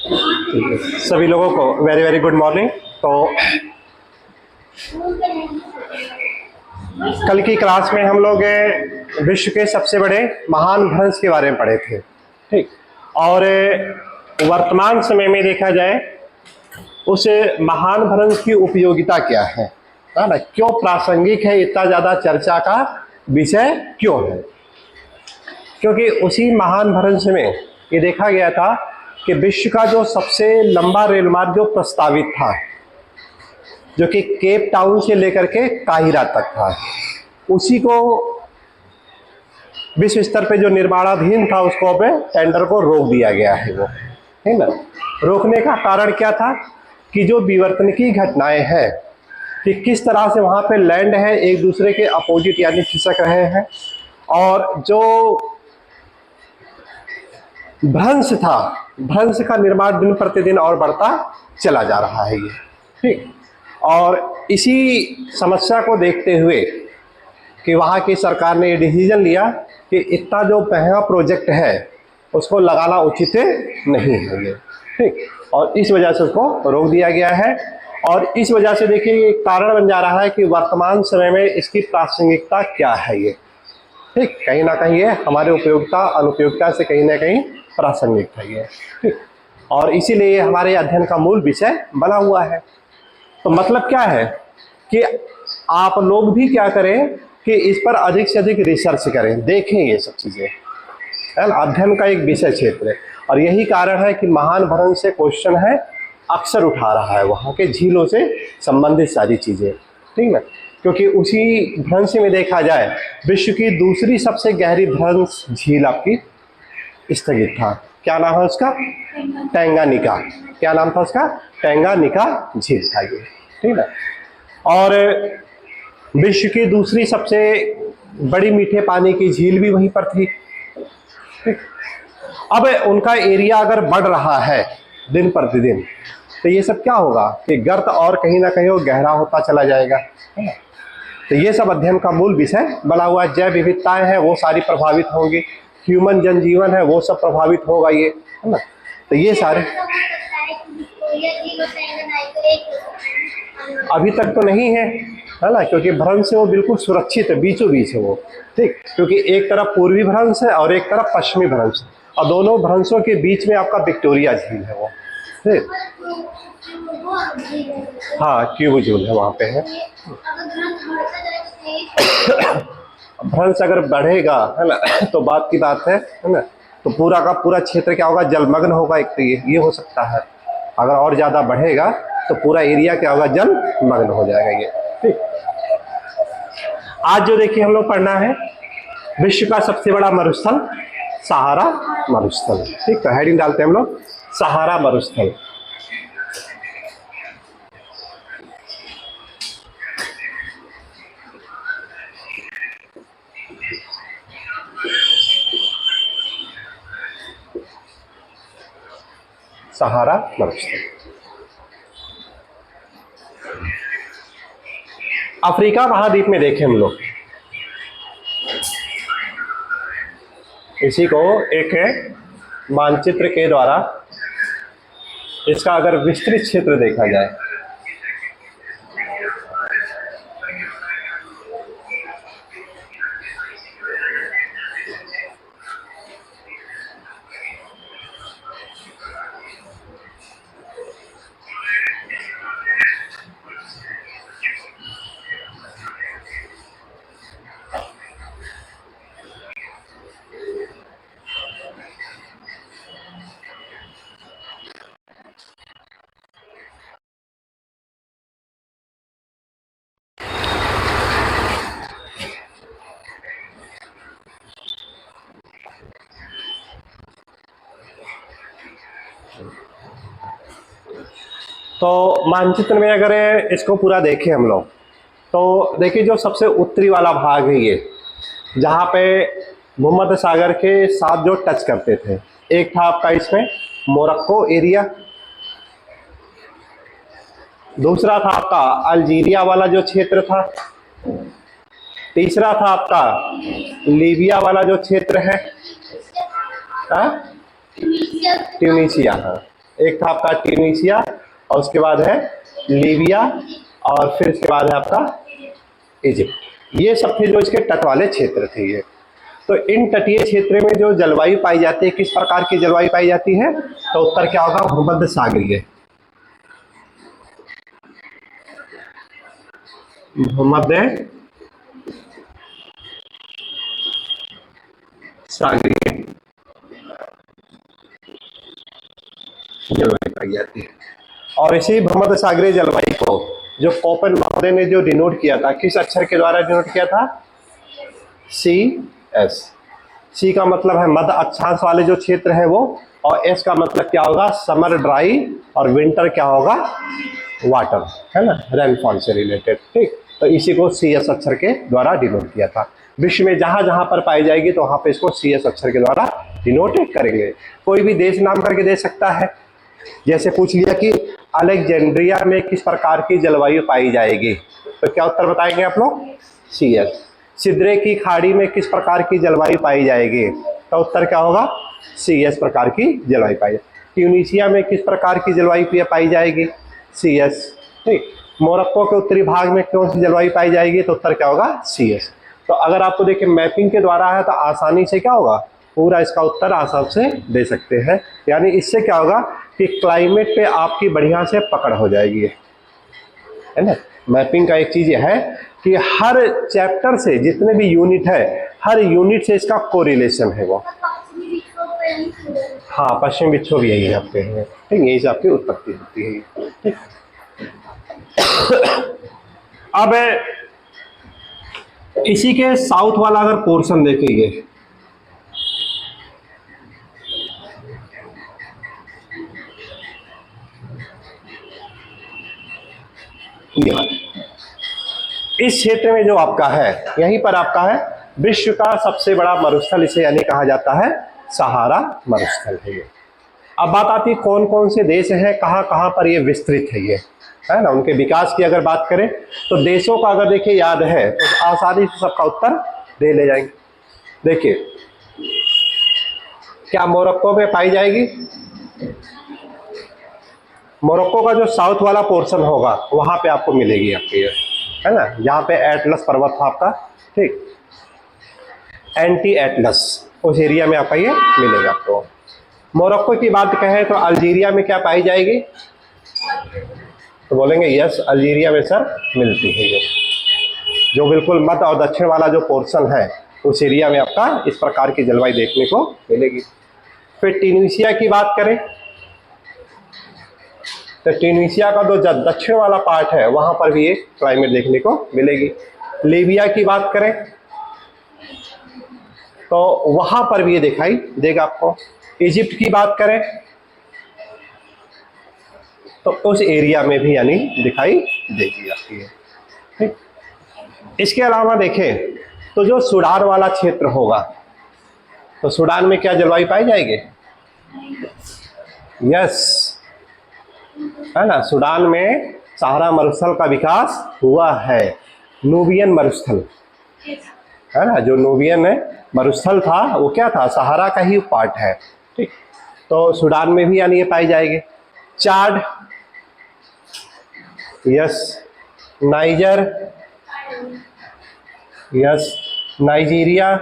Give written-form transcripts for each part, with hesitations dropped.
सभी लोगों को वेरी वेरी गुड मॉर्निंग। तो कल की क्लास में हम लोग विश्व के सबसे बड़े महान भ्रंश के बारे में पढ़े थे, ठीक। और वर्तमान समय में देखा जाए उस महान भ्रंश की उपयोगिता क्या है ना, क्यों प्रासंगिक है, इतना ज़्यादा चर्चा का विषय क्यों है। क्योंकि उसी महान भ्रंश में ये देखा गया था कि विश्व का जो सबसे लंबा रेल मार्ग जो प्रस्तावित था, जो कि केप टाउन से लेकर के काहिरा तक था, उसी को विश्व स्तर पे जो निर्माणाधीन था उसको अब टेंडर को रोक दिया गया है। वो है ना, रोकने का कारण क्या था कि जो विवर्तनिकी घटनाएं हैं कि किस तरह से वहाँ पे लैंड है एक दूसरे के अपोजिट यानी खिसक रहे हैं, और जो भ्रंश था, भ्रंश का निर्माण दिन प्रतिदिन और बढ़ता चला जा रहा है ये, ठीक। और इसी समस्या को देखते हुए कि वहाँ की सरकार ने ये डिसीजन लिया कि इतना जो महंगा प्रोजेक्ट है उसको लगाना उचित नहीं है ये, ठीक। और इस वजह से उसको रोक दिया गया है। और इस वजह से देखिए एक कारण बन जा रहा है कि वर्तमान समय में इसकी प्रासंगिकता क्या है ये, ठीक। कहीं ना कहीं ये हमारे उपयोगिता अनुपयोगिता से कहीं ना कहीं प्रासंगिक है ये, ठीक। और इसीलिए हमारे अध्ययन का मूल विषय बना हुआ है। तो मतलब क्या है कि आप लोग भी क्या करें कि इस पर अधिक से अधिक रिसर्च करें, देखें ये सब चीज़ें, है ना। अध्ययन का एक विषय क्षेत्र है और यही कारण है कि महान भ्रंश से क्वेश्चन है अक्सर उठा रहा है, वहाँ के झीलों से संबंधित सारी चीज़ें, ठीक ना। क्योंकि उसी भ्रंश में देखा जाए विश्व की दूसरी सबसे गहरी भ्रंश झील आपकी स्थगित था। क्या नाम है उसका? टैंगानिका। क्या नाम था उसका? टैंगानिका झील था ये, ठीक है। और विश्व की दूसरी सबसे बड़ी मीठे पानी की झील भी वहीं पर थी, ठीक। अब उनका एरिया अगर बढ़ रहा है दिन प्रतिदिन तो ये सब क्या होगा कि गर्त और कहीं ना कहीं वो गहरा होता चला जाएगा, है ना। तो ये सब अध्ययन का मूल विषय बना हुआ है। जैव विविधताएं हैं वो सारी प्रभावित होंगी, ह्यूमन जनजीवन है वो सब प्रभावित होगा ये, है ना। तो ये सारे अभी तक तो नहीं है ना, क्योंकि भ्रंश से वो बिल्कुल सुरक्षित है, बीचों बीच है वो, ठीक। क्योंकि एक तरफ पूर्वी भ्रंश है और एक तरफ पश्चिमी भ्रंश है और दोनों भ्रंशों के बीच में आपका विक्टोरिया झील है वो, ठीक। हाँ, क्यूब झील है वहाँ पे है। भ्रंश अगर बढ़ेगा, है ना, तो बात की बात है ना, तो पूरा का पूरा क्षेत्र क्या होगा? जलमग्न होगा। एक तो ये हो सकता है, अगर और ज़्यादा बढ़ेगा तो पूरा एरिया क्या होगा? जलमग्न हो जाएगा ये, ठीक। आज जो देखिए हम लोग पढ़ना है विश्व का सबसे बड़ा मरुस्थल सहारा मरुस्थल, ठीक। तो हेडिंग डालते हैं हम लोग सहारा मरुस्थल। सहारा मरुस्थल अफ्रीका महाद्वीप में देखें हम लोग, इसी को एक मानचित्र के द्वारा इसका अगर विस्तृत क्षेत्र देखा जाए, तो मानचित्र में अगर इसको पूरा देखें हम लोग तो देखिए जो सबसे उत्तरी वाला भाग है ये, जहाँ पे भूमध्य सागर के साथ जो टच करते थे, एक था आपका इसमें मोरक्को एरिया, दूसरा था आपका अल्जीरिया वाला जो क्षेत्र था, तीसरा था आपका लीबिया वाला जो क्षेत्र है, ट्यूनीशिया, हाँ, एक था आपका ट्यूनीशिया, और उसके बाद है लीबिया, और फिर इसके बाद है आपका इजिप्ट। ये सब थे जो इसके तट वाले क्षेत्र थे ये। तो इन तटीय क्षेत्र में जो जलवायु पाई जाती है, किस प्रकार की जलवायु पाई जाती है? तो उत्तर क्या होगा? भूमध्य सागरीय। भूमध्य सागरीय जलवायु पाई जाती है। और इसी भूमध्य सागरीय जलवायु को जो कोपेन महोदय ने जो डिनोट किया था, किस अक्षर के द्वारा डिनोट किया था? C S. सी का मतलब है मध्य अक्षांश वाले जो क्षेत्र है वो, और एस का मतलब क्या होगा? समर ड्राई, और विंटर क्या होगा? वाटर, है ना, रेनफॉल से रिलेटेड। ठीक, तो इसी को सी एस अक्षर के द्वारा डिनोट किया था। विश्व में जहां जहां पर पाई जाएगी तो वहां पे इसको सी एस अक्षर के द्वारा डिनोट करेंगे। कोई भी देश नाम करके दे सकता है, जैसे पूछ लिया कि अलेक्जेंड्रिया में किस प्रकार की जलवायु पाई जाएगी, तो क्या उत्तर बताएंगे आप लोग? C S. सिदरे की खाड़ी में किस प्रकार की जलवायु पाई जाएगी, तो उत्तर क्या होगा? सी एस प्रकार की जलवायु पाई जाएगी। ट्यूनीशिया में किस प्रकार की जलवायु पाई जाएगी? C S. ठीक, मोरक्को के उत्तरी भाग में कौन सी जलवायु पाई जाएगी, तो उत्तर क्या होगा? C S. तो अगर आपको देखिए मैपिंग के द्वारा है तो आसानी से क्या होगा? पूरा इसका उत्तर आसानी से दे सकते हैं। यानी इससे क्या होगा कि क्लाइमेट पे आपकी बढ़िया से पकड़ हो जाएगी, है ना। मैपिंग का एक चीज है कि हर चैप्टर से जितने भी यूनिट है, हर यूनिट से इसका कोरिलेशन है वो। हाँ, पश्चिमी विक्षोभ यही आपके हैं, ठीक, यही से आपकी उत्पत्ति होती है। ठीक, अब इसी के साउथ वाला अगर पोर्शन देखेंगे, इस क्षेत्र में जो आपका है, यहीं पर आपका है विश्व का सबसे बड़ा मरुस्थल, इसे यानी कहा जाता है सहारा मरुस्थल है ये। अब बात आती है कौन कौन से देश हैं, कहाँ कहाँ पर ये विस्तृत है ये, है ना। उनके विकास की अगर बात करें तो देशों का अगर देखिए याद है तो आसानी से सबका उत्तर दे ले जाएंगे। देखिए, क्या मोरक्को में पाई जाएगी? मोरक्को का जो साउथ वाला पोर्शन होगा वहां पे आपको मिलेगी आपकी, है ना, जहाँ पे एटलस पर्वत था आपका, ठीक, एंटी एटलस, उस एरिया में आपका ये मिलेगा आपको। मोरक्को की बात कहें तो अल्जीरिया में क्या पाई जाएगी, तो बोलेंगे यस, अल्जीरिया में सर मिलती है ये, जो बिल्कुल मध्य और दक्षिण वाला जो पोर्शन है उस एरिया में आपका इस प्रकार की जलवायु देखने को मिलेगी। फिर ट्यूनीशिया की बात करें तो ट्यूनीशिया का जो दक्षिण वाला पार्ट है वहां पर भी एक क्लाइमेट देखने को मिलेगी। लीबिया की बात करें तो वहां पर भी ये दिखाई देगा आपको। इजिप्ट की बात करें तो उस एरिया में भी यानी दिखाई देगी आपकी, ठीक। इसके अलावा देखें तो जो सूडान वाला क्षेत्र होगा तो सूडान में क्या जलवायु पाई जाएगी? यस, है ना, सूडान में सहारा मरुस्थल का विकास हुआ है। नूबियन मरुस्थल, है ना, जो नूबियन मरुस्थल था वो क्या था? सहारा का ही पार्ट है, ठीक। तो सूडान में भी यानी ये पाई जाएगी। चाड, यस, नाइजर, यस, नाइजीरिया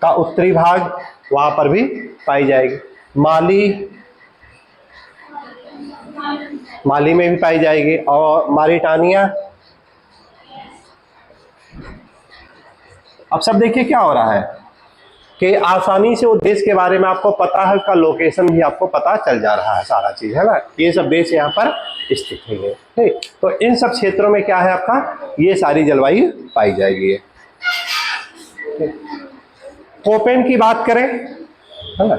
का उत्तरी भाग वहां पर भी पाई जाएगी। माली में भी पाई जाएगी। और मारिटानिया। अब सब देखिए क्या हो रहा है कि आसानी से वो देश के बारे में आपको पता है, उसका लोकेशन भी आपको पता चल जा रहा है, सारा चीज, है ना। ये सब देश यहाँ पर स्थित है, ठीक। तो इन सब क्षेत्रों में क्या है आपका, ये सारी जलवायु पाई जाएगी। कोपेन की बात करें, है ना,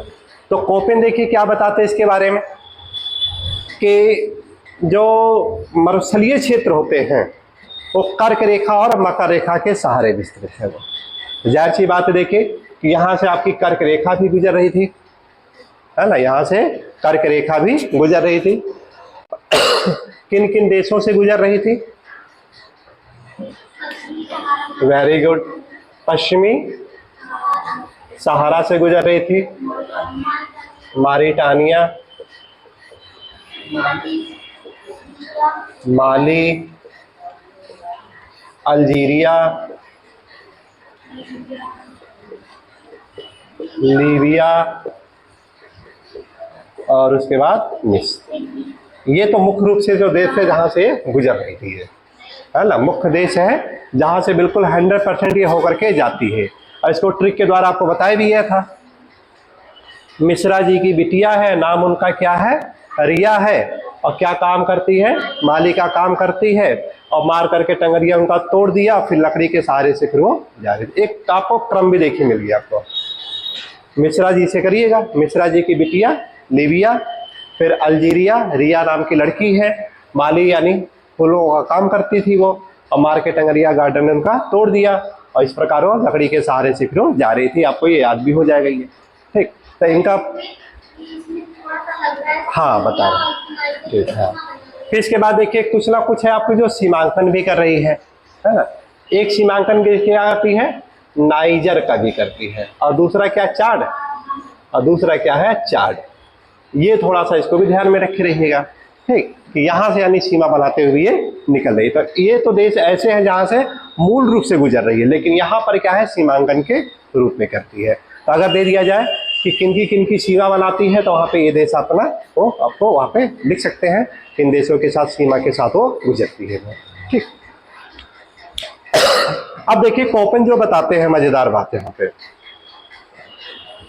तो कोपेन देखिए क्या बताते हैं इसके बारे में कि जो मरुस्थलीय क्षेत्र होते हैं वो कर्क रेखा और मकर रेखा के सहारे विस्तृत है। वो जाहिर सी बात है, देखिए कि यहाँ से आपकी कर्क रेखा भी गुजर रही थी, है ना, यहाँ से कर्क रेखा भी गुजर रही थी। किन किन देशों से गुजर रही थी? वेरी गुड, पश्चिमी सहारा से गुजर रही थी, मारिटानिया, माली, अल्जीरिया, लीबिया और उसके बाद मिस्र। ये तो मुख्य रूप से जो देश है जहां से गुजर रही थी, है ना, मुख्य देश है जहां से बिल्कुल 100% ये होकर के जाती है। और इसको ट्रिक के द्वारा आपको बताया भी गया था। मिश्रा जी की बिटिया है, नाम उनका क्या है, रिया है, और क्या काम करती है, माली का काम करती है, और मार करके टंगरिया उनका तोड़ दिया, फिर लकड़ी के सहारे से फिर वो जा रही। एक आपको क्रम भी देखिए मिल गया आपको। मिश्रा जी से करिएगा, मिश्रा जी की बिटिया लीबिया, फिर अल्जीरिया, रिया नाम की लड़की है, माली यानी फूलों का काम करती थी वो, और मार के टंगरिया गार्डन ने उनका तोड़ दिया, और इस प्रकार वो लकड़ी के सहारे से फिर वो जा रही थी। आपको ये याद भी हो जाएगा ये, ठीक। तो इनका हाँ बता रहे, ठीक है। फिर इसके बाद देखिए कुछ ना कुछ है आपको जो सीमांकन भी कर रही है ना। एक सीमांकन क्या करती है, नाइजर का भी करती है, और दूसरा क्या, चाड, और दूसरा क्या है, चाड। ये थोड़ा सा इसको भी ध्यान में रखे रहिएगा, ठीक, कि यहाँ से यानी सीमा बनाते हुए ये निकल रही। तो ये तो देश ऐसे हैं जहाँ से मूल रूप से गुजर रही है, लेकिन यहाँ पर क्या है, सीमांकन के रूप में करती है। तो अगर दे दिया जाए कि किन की सीमा बनाती है, तो वहाँ पे ये देश अपना वो आपको वहाँ पे लिख सकते हैं, इन देशों के साथ सीमा के साथ वो गुजरती है, ठीक। अब देखिए कोपेन जो बताते हैं मजेदार बात यहाँ पे,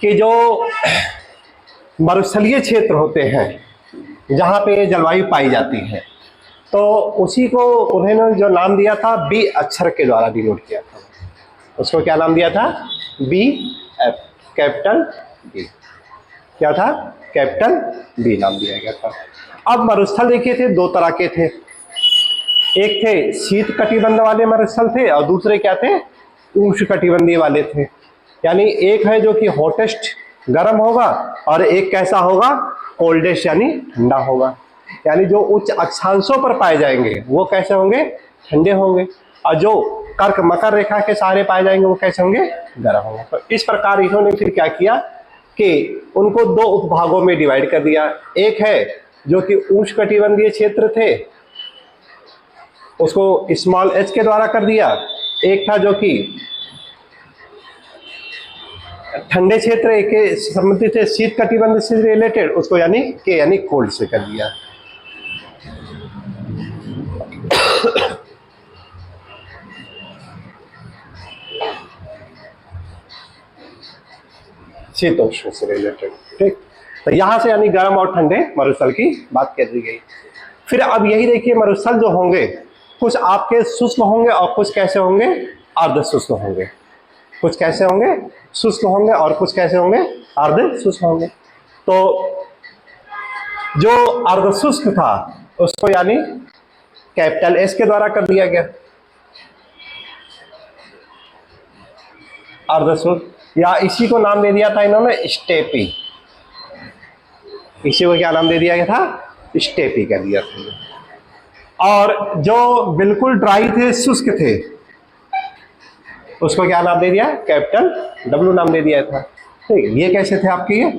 कि जो मरुस्थलीय क्षेत्र होते हैं जहाँ पे जलवायु पाई जाती है, तो उसी को उन्होंने जो नाम दिया था बी अक्षर के द्वारा डिनोट किया था। उसको क्या नाम दिया था, बी एफ, कैपिटल बी, क्या था, कैपिटल बी नाम दिया गया था। अब मरुस्थल देखिए थे दो तरह के थे, एक थे शीत कटिबंध वाले मरुस्थल थे, और दूसरे क्या थे, उष्ण कटिबंधीय वाले थे। यानी एक है जो कि हॉटेस्ट गर्म होगा, और एक कैसा होगा, कोल्डेस्ट यानी ठंडा होगा। यानी जो उच्च अक्षांशों पर पाए जाएंगे वो कैसे होंगे, ठंडे होंगे, और जो कर्क मकर रेखा के सहारे पाए जाएंगे वो कैसे होंगे, गर्म होंगे। तो इस प्रकार इन्होंने फिर क्या किया कि उनको दो उपभागों में डिवाइड कर दिया। एक है जो कि उष्ण कटिबंधीय क्षेत्र थे, उसको स्मॉल एच के द्वारा कर दिया। एक था जो कि ठंडे क्षेत्र के संबंधित थे, शीत कटिबंध से रिलेटेड, उसको यानी के यानी कोल्ड से कर दिया। शीतोष्ण से रिलेटेड, ठीक। तो यहां से यानी गर्म और ठंडे मरुस्थल की बात कर दी गई। फिर अब यही देखिए मरुस्थल जो होंगे, कुछ आपके शुष्क होंगे और कुछ कैसे होंगे, अर्ध शुष्क होंगे। कुछ कैसे होंगे, शुष्क होंगे, और कुछ कैसे होंगे, अर्ध शुष्क होंगे। तो जो अर्ध शुष्क था उसको यानी कैपिटल एस के द्वारा कर दिया गया, अर्ध शुष्क, या इसी को नाम दे दिया था इन्होंने स्टेपी। इसी को क्या नाम दे दिया गया था, स्टेपी कर दिया था। और जो बिल्कुल ड्राई थे, शुष्क थे, उसको क्या नाम दे दिया, कैपिटल डब्ल्यू नाम दे दिया था, ठीक। ये कैसे थे आपके, ये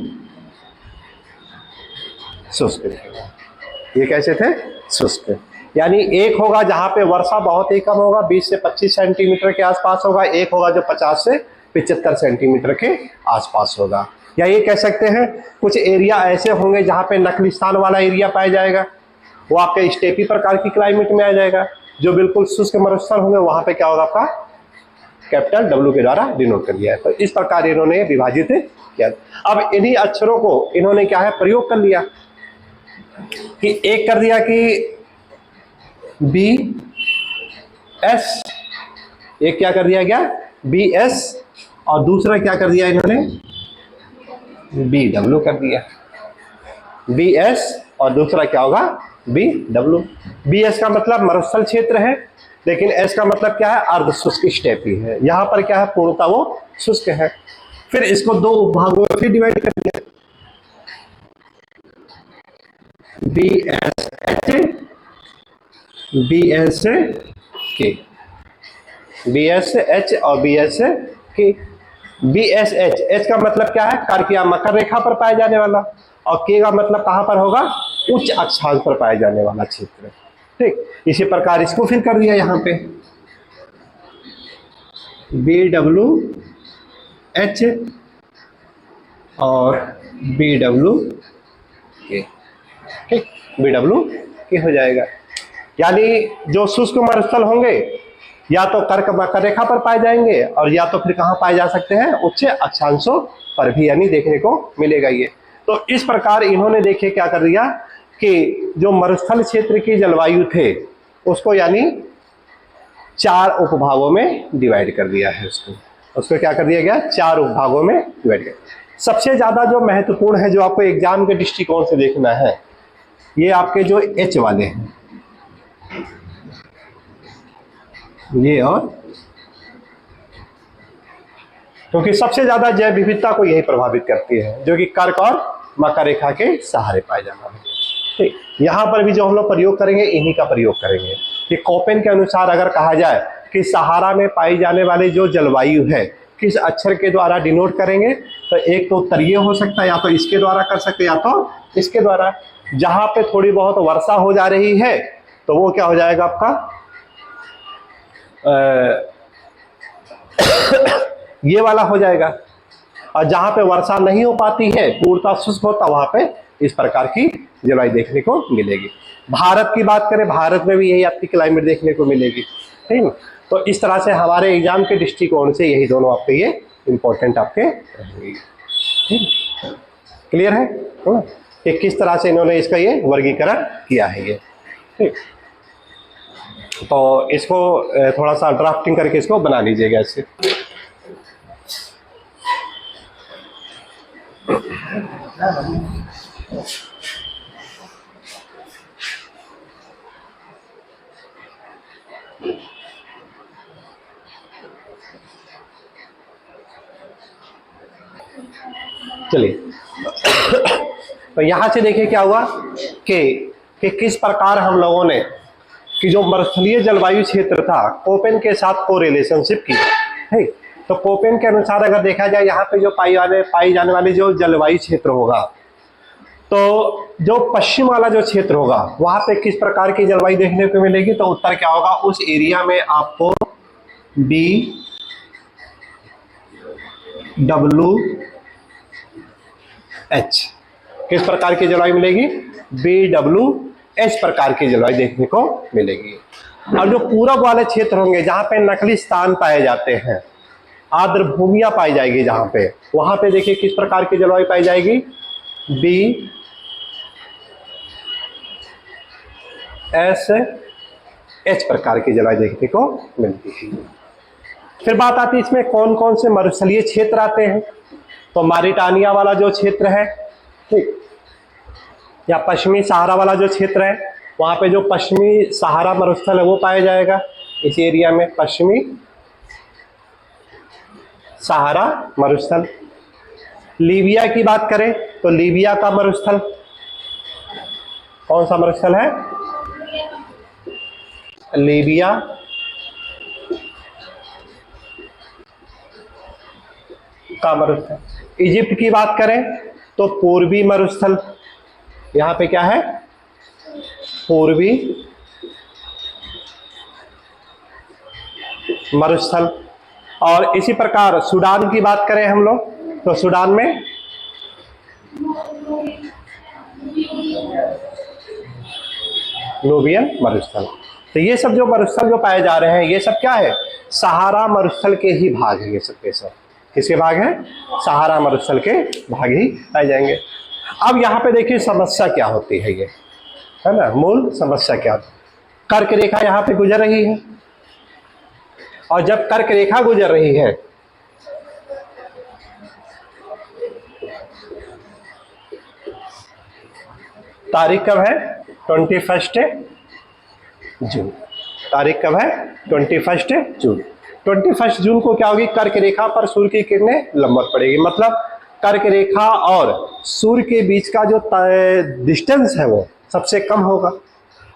शुष्क थे। ये कैसे थे, शुष्क। यानी एक होगा जहां पे वर्षा बहुत ही कम होगा, 20 से 25 सेंटीमीटर के आसपास होगा, एक होगा जो 50 से 75 सेंटीमीटर के आसपास होगा। या ये कह सकते हैं कुछ एरिया ऐसे होंगे जहां पे नकलिस्तान वाला एरिया पाया जाएगा, वो आपके स्टेपी प्रकार की क्लाइमेट में आ जाएगा। जो बिल्कुल शुष्क मरुस्थल होंगे वहां पे क्या होगा, आपका कैपिटल डब्ल्यू के द्वारा डिनोट कर दिया है। तो इस प्रकार इन्होंने विभाजित किया। अब इन्हीं अक्षरों को इन्होंने क्या है, प्रयोग कर लिया, कि एक कर दिया कि बी एस, एक क्या कर दिया गया, बी एस, और दूसरा क्या कर दिया इन्होंने, बी डब्ल्यू कर दिया। बी एस और दूसरा क्या होगा, बी डब्ल्यू। बी एस का मतलब मरुस्थल क्षेत्र है, लेकिन एस का मतलब क्या है, अर्ध शुष्क स्टेपी है। यहां पर क्या है, पूर्णतः वो शुष्क है। फिर इसको दो भागों में फिर डिवाइड कर दिया, B S H, B S K, B S H और B S K. BSH, H का मतलब क्या है, कर्क या मकर रेखा पर पाया जाने वाला, और के का मतलब कहां पर होगा, उच्च अक्षांश पर पाया जाने वाला क्षेत्र। ठीक, इसी प्रकार इसको फिर कर दिया यहां पे BWH और BWK। ठीक, BWK हो जाएगा। यानी जो शुष्क मरुस्थल होंगे या तो कर्क मकर रेखा पर पाए जाएंगे, और या तो फिर कहां पाए जा सकते हैं, उच्च अक्षांशों पर भी यानी देखने को मिलेगा ये। तो इस प्रकार इन्होंने देखे क्या कर दिया कि जो मरुस्थल क्षेत्र की जलवायु थे उसको यानी 4 उपभागों में डिवाइड कर दिया है। उसको क्या कर दिया गया, 4 उपभागों में डिवाइड कर। सबसे ज्यादा जो महत्वपूर्ण है, जो आपको एग्जाम के दृष्टिकोण से देखना है, ये आपके जो एच वाले हैं, ये, और क्योंकि सबसे ज्यादा जैव विविधता को यही प्रभावित करती है, जो कि कर्क और मकर रेखा के सहारे पाए जाना है। ठीक, यहां पर भी जो हम लोग प्रयोग करेंगे इन्हीं का प्रयोग करेंगे कि कोपेन के अनुसार अगर कहा जाए कि सहारा में पाई जाने वाली जो जलवायु है किस अक्षर के द्वारा डिनोट करेंगे, तो एक तो उत्तरीय हो सकता है, या तो इसके द्वारा कर सकते हैं या तो इसके द्वारा। जहां पे थोड़ी बहुत वर्षा हो जा रही है तो वो क्या हो जाएगा आपका ये वाला हो जाएगा, और जहां पे वर्षा नहीं हो पाती है, पूर्णतः शुष्क होता, वहां पे इस प्रकार की जलवायु देखने को मिलेगी। भारत की बात करें, भारत में भी यही आपकी क्लाइमेट देखने को मिलेगी। ठीक है, तो इस तरह से हमारे एग्जाम के दृष्टिकोण से यही दोनों आपके ये इंपॉर्टेंट आपके रहेंगे। क्लियर है ना कि किस तरह से इन्होंने इसका ये वर्गीकरण किया है ये। ठीक, तो इसको थोड़ा सा ड्राफ्टिंग करके इसको बना लीजिएगा इससे। चलिए, तो यहां से देखिए क्या हुआ कि किस प्रकार हम लोगों ने कि जो मरुस्थलीय जलवायु क्षेत्र था कोपेन के साथ को रिलेशनशिप किया है। तो कोपेन के अनुसार अगर देखा जाए यहाँ पे जो पाई जाने वाली जो जलवायु क्षेत्र होगा, तो जो पश्चिम वाला जो क्षेत्र होगा वहां पे किस प्रकार की जलवायु देखने को मिलेगी, तो उत्तर क्या होगा, उस एरिया में आपको BWH किस प्रकार की जलवायु मिलेगी, BWH प्रकार की जलवायु देखने को मिलेगी। और जो पूरब वाले क्षेत्र होंगे जहां पे नकली स्थान पाए जाते हैं, आर्द्र भूमियां पाई जाएगी जहां पे, वहां पे देखिए किस प्रकार की जलवायु पाई जाएगी, BSH प्रकार की जलवायु देखने को मिलती है। फिर बात आती है इसमें कौन कौन से मरुस्थलीय क्षेत्र आते हैं। तो मारिटानिया वाला जो क्षेत्र है, ठीक, या पश्चिमी सहारा वाला जो क्षेत्र है, वहां पे जो पश्चिमी सहारा मरुस्थल है वो पाया जाएगा इस एरिया में, पश्चिमी सहारा मरुस्थल। लीबिया की बात करें तो लीबिया का मरुस्थल कौन सा मरुस्थल है, लीबिया का मरुस्थल। इजिप्ट की बात करें तो पूर्वी मरुस्थल, यहां पे क्या है, पूर्वी मरुस्थल। और इसी प्रकार सूडान की बात करें हम लोग तो सूडान में नूबियन मरुस्थल। तो ये सब जो मरुस्थल जो पाए जा रहे हैं ये सब क्या है, सहारा मरुस्थल के ही भाग है। ये सब के सब किसके भाग हैं, सहारा मरुस्थल के भाग ही पाए जाएंगे। अब यहाँ पे देखिए समस्या क्या होती है, ये है ना, मूल समस्या क्या होती है। कर्क रेखा यहाँ पे गुजर रही है, और जब कर्क रेखा गुजर रही है तारीख कब है, 21 जून। तारीख कब है, 21 जून। 21 जून को क्या होगी, कर्क रेखा पर सूर्य की किरणें लंबवत पड़ेगी। मतलब कर्क रेखा और सूर्य के बीच का जो डिस्टेंस है वो सबसे कम होगा,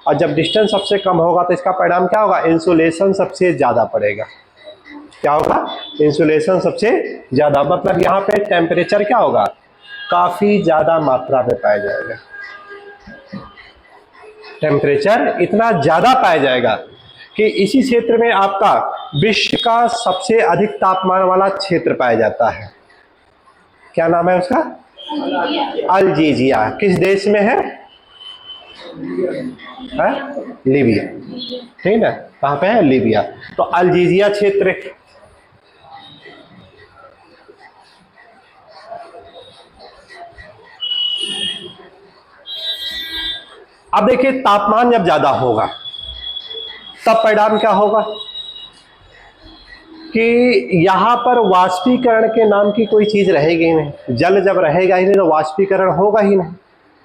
और जब डिस्टेंस सबसे कम होगा तो इसका परिणाम क्या होगा, इंसुलेशन सबसे ज्यादा पड़ेगा। क्या होगा, इंसुलेशन सबसे ज्यादा, मतलब यहाँ पे टेम्परेचर क्या होगा, काफी ज्यादा मात्रा में पाया जाएगा। टेम्परेचर इतना ज्यादा पाया जाएगा कि इसी क्षेत्र में आपका विश्व का सबसे अधिक तापमान वाला क्षेत्र पाया जाता है। क्या नाम है उसका, अल्जीजिया। किस देश में है? लीबिया, ठीक है, कहाँ पे है, लीबिया। तो अल्जीजिया क्षेत्र, अब देखिए तापमान जब ज्यादा होगा तब परिणाम क्या होगा कि यहां पर वाष्पीकरण के नाम की कोई चीज रहेगी ही नहीं। जल जब रहेगा ही नहीं तो वाष्पीकरण होगा ही नहीं।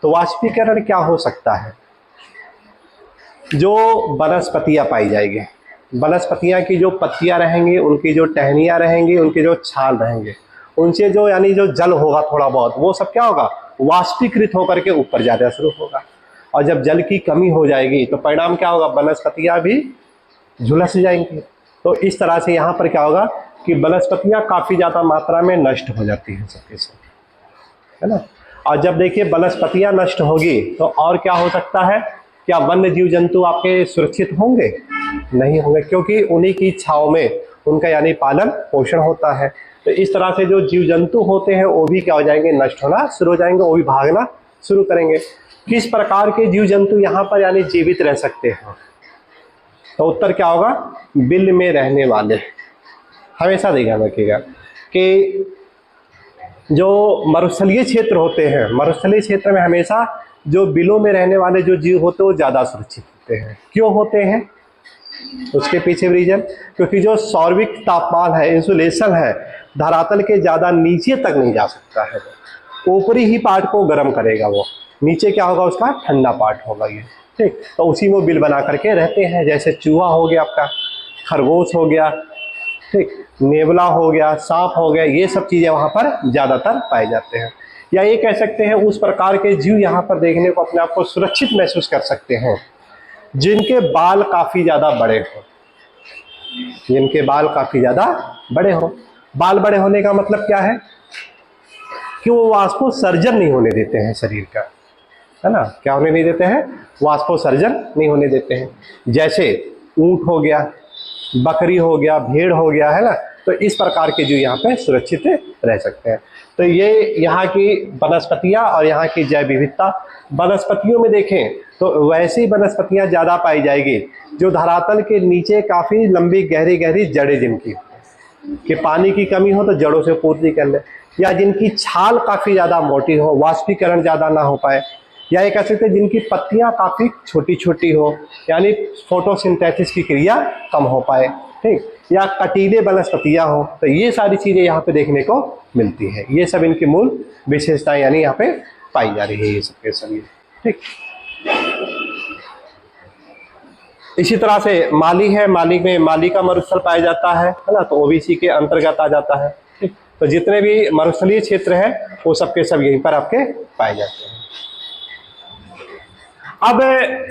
तो वाष्पीकरण क्या हो सकता है, जो वनस्पतियां पाई जाएगी, वनस्पतियां की जो पत्तियां रहेंगी, उनकी जो टहनियां रहेंगी, उनके जो छाल रहेंगे, उनसे जो यानी जो जल होगा थोड़ा बहुत, वो सब क्या होगा, वाष्पीकृत होकर के ऊपर जाना शुरू होगा। और जब जल की कमी हो जाएगी तो परिणाम क्या होगा, वनस्पतियां भी झुलस जाएंगी। तो इस तरह से यहाँ पर क्या होगा कि वनस्पतियां काफी ज्यादा मात्रा में नष्ट हो जाती हैं सबके सब, है ना। और जब देखिए वनस्पतियां नष्ट होगी तो और क्या हो सकता है, क्या वन्य जीव जंतु आपके सुरक्षित होंगे? नहीं होंगे, क्योंकि उन्हीं की छाव में उनका यानी पालन पोषण होता है। तो इस तरह से जो जीव जंतु होते हैं वो भी क्या हो जाएंगे, नष्ट होना शुरू हो जाएंगे, वो भी भागना शुरू करेंगे। किस प्रकार के जीव जंतु यहाँ पर यानी जीवित रह सकते हैं? तो उत्तर क्या होगा, बिल में रहने वाले। हमेशा ध्यान रखिएगा कि जो मरुस्थलीय क्षेत्र होते हैं, मरुस्थलीय क्षेत्र में हमेशा जो बिलों में रहने वाले जो जीव होते हैं वो ज्यादा सुरक्षित होते हैं। क्यों होते हैं, उसके पीछे रीजन, क्योंकि जो सौरविक तापमान है, इंसुलेशन है, धरातल के ज्यादा नीचे तक नहीं जा सकता है। ऊपरी ही पार्ट को गर्म करेगा, वो नीचे क्या होगा, उसका ठंडा पार्ट होगा ये, ठीक। तो उसी में बिल बना करके रहते हैं। जैसे चूहा हो गया आपका, खरगोश हो गया, ठीक, नेवला हो गया, सांप हो गया, ये सब चीजें वहां पर ज्यादातर पाए जाते हैं। या ये कह सकते हैं उस प्रकार के जीव यहाँ पर देखने को अपने आप को सुरक्षित महसूस कर सकते हैं जिनके बाल काफी ज्यादा बड़े हो, जिनके बाल काफी ज्यादा बड़े हो। बाल बड़े होने का मतलब क्या है कि वो वाष्पोत्सर्जन नहीं होने देते हैं शरीर का, है ना। क्या होने नहीं देते हैं, वाष्पोत्सर्जन नहीं होने देते हैं। जैसे ऊंट हो गया, बकरी हो गया, भेड़ हो गया, है ना। तो इस प्रकार के जीव यहाँ पे सुरक्षित रह सकते हैं। तो ये यहाँ की वनस्पतियाँ और यहाँ की जैव विविधता। वनस्पतियों में देखें तो वैसी वनस्पतियाँ ज़्यादा पाई जाएगी जो धरातल के नीचे काफ़ी लंबी गहरी गहरी जड़ें, जिनकी कि पानी की कमी हो तो जड़ों से पूर्ति कर ले, या जिनकी छाल काफ़ी ज़्यादा मोटी हो, वाष्पीकरण ज़्यादा ना हो पाए, या एक ऐसे थे जिनकी पत्तियां काफी छोटी छोटी हो, यानी फोटोसिंथेसिस की क्रिया कम हो पाए, ठीक, या कटीले वनस्पतियां हो। तो ये सारी चीजें यहाँ पे देखने को मिलती है। ये सब इनकी मूल विशेषताएं यानी यहाँ पे पाई जा रही है, ये सब के सभी, ठीक। इसी तरह से माली है, माली में माली का मरुस्थल पाया जाता है ना, तो ओबीसी के अंतर्गत आ जाता है, ठीक। तो जितने भी मरुस्थलीय क्षेत्र है वो सबके सब यहीं पर आपके पाए जाते हैं। अब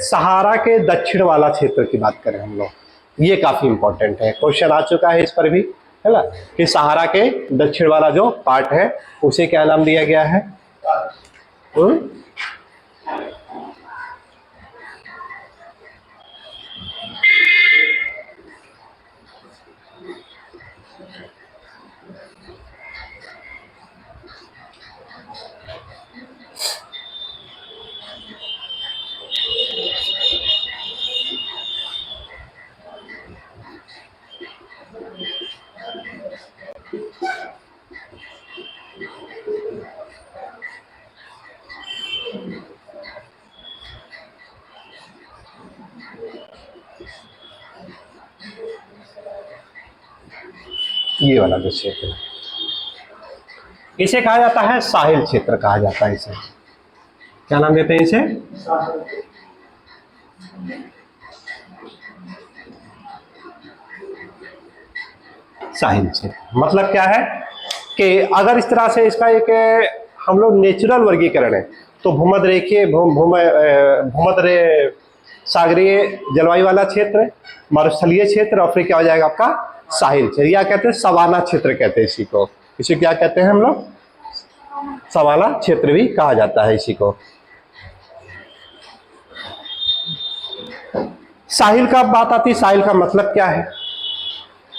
सहारा के दक्षिण वाला क्षेत्र की बात करें हम लोग, ये काफी इंपॉर्टेंट है, क्वेश्चन आ चुका है इस पर भी, है ना, कि सहारा के दक्षिण वाला जो पार्ट है उसे क्या नाम दिया गया है? ये वाला जो क्षेत्र है इसे कहा जाता है साहिल क्षेत्र, कहा जाता है इसे। क्या नाम देते हैं इसे? साहिल क्षेत्र। मतलब क्या है कि अगर इस तरह से इसका एक हम लोग नेचुरल वर्गीकरण है तो भूमध्य रेखीय भूमध्य सागरीय जलवायु वाला क्षेत्र, मरुस्थलीय क्षेत्र, और फिर क्या हो जाएगा आपका साहिल क्षेत्र, या कहते हैं सवाना क्षेत्र कहते हैं इसी को। इसे क्या कहते हैं हम लोग? सवाना क्षेत्र भी कहा जाता है इसी को। साहिल का बात आती है, साहिल का मतलब क्या है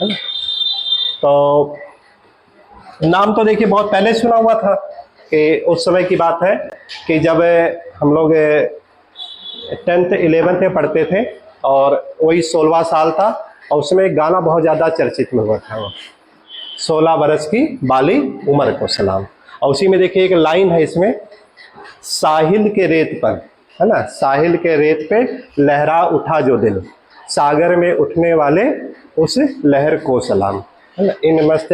ना? तो नाम तो देखिए बहुत पहले सुना हुआ था कि उस समय की बात है कि जब हम लोग 10th 11th में पढ़ते थे और वही 16वां साल था और उसमें एक गाना बहुत ज़्यादा चर्चित में हुआ था, वो 16 बरस की बाली उम्र को सलाम। और उसी में देखिए एक लाइन है इसमें, साहिल के रेत पर, है ना, साहिल के रेत पे लहरा उठा जो दिल, सागर में उठने वाले उस लहर को सलाम, है ना, इन मस्त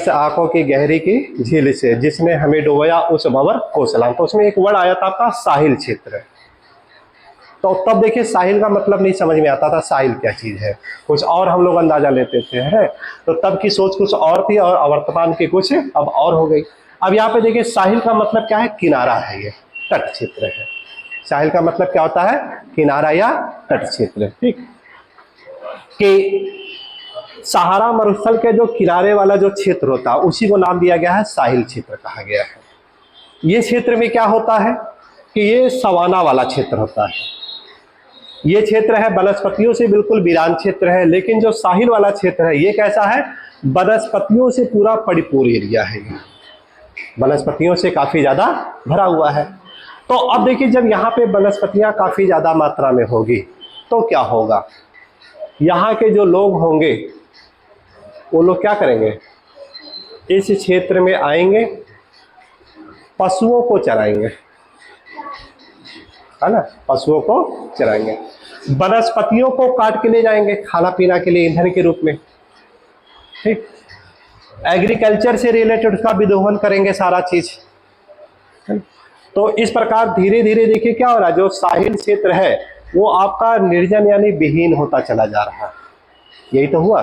आंखों की गहरी की झील से जिसने हमें डुबोया उस भंवर को सलाम। तो उसमें एक वर्ड आया था आपका साहिल क्षेत्र। तो तब देखिए साहिल का मतलब नहीं समझ में आता था, साहिल क्या चीज़ है, कुछ और हम लोग अंदाजा लेते थे, है। तो तब की सोच कुछ और थी और वर्तमान की कुछ अब और हो गई। अब यहाँ पे देखिए साहिल का मतलब क्या है? किनारा है, ये तट क्षेत्र है। साहिल का मतलब क्या होता है? किनारा या तट क्षेत्र। ठीक, कि सहारा मरुस्थल के जो किनारे वाला जो क्षेत्र होता है उसी को नाम दिया गया है साहिल क्षेत्र कहा गया है। ये क्षेत्र में क्या होता है कि ये सवाना वाला क्षेत्र होता है। ये क्षेत्र है वनस्पतियों से बिल्कुल वीरान क्षेत्र है, लेकिन जो साहिल वाला क्षेत्र है ये कैसा है? वनस्पतियों से पूरा परिपूर्ण एरिया है, वनस्पतियों से काफी ज्यादा भरा हुआ है। तो अब देखिए जब यहाँ पे वनस्पतियां काफी ज्यादा मात्रा में होगी तो क्या होगा? यहाँ के जो लोग होंगे वो लोग क्या करेंगे? इस क्षेत्र में आएंगे, पशुओं को चराएंगे, है ना, पशुओं को चराएंगे, वनस्पतियों को काट के ले जाएंगे खाना पीना के लिए, ईंधन के रूप में। ठीक, एग्रीकल्चर से रिलेटेड उसका विदोहन करेंगे सारा चीज। तो इस प्रकार धीरे धीरे देखिए क्या हो रहा है, जो साहिल क्षेत्र है वो आपका निर्जन यानी विहीन होता चला जा रहा है। यही तो हुआ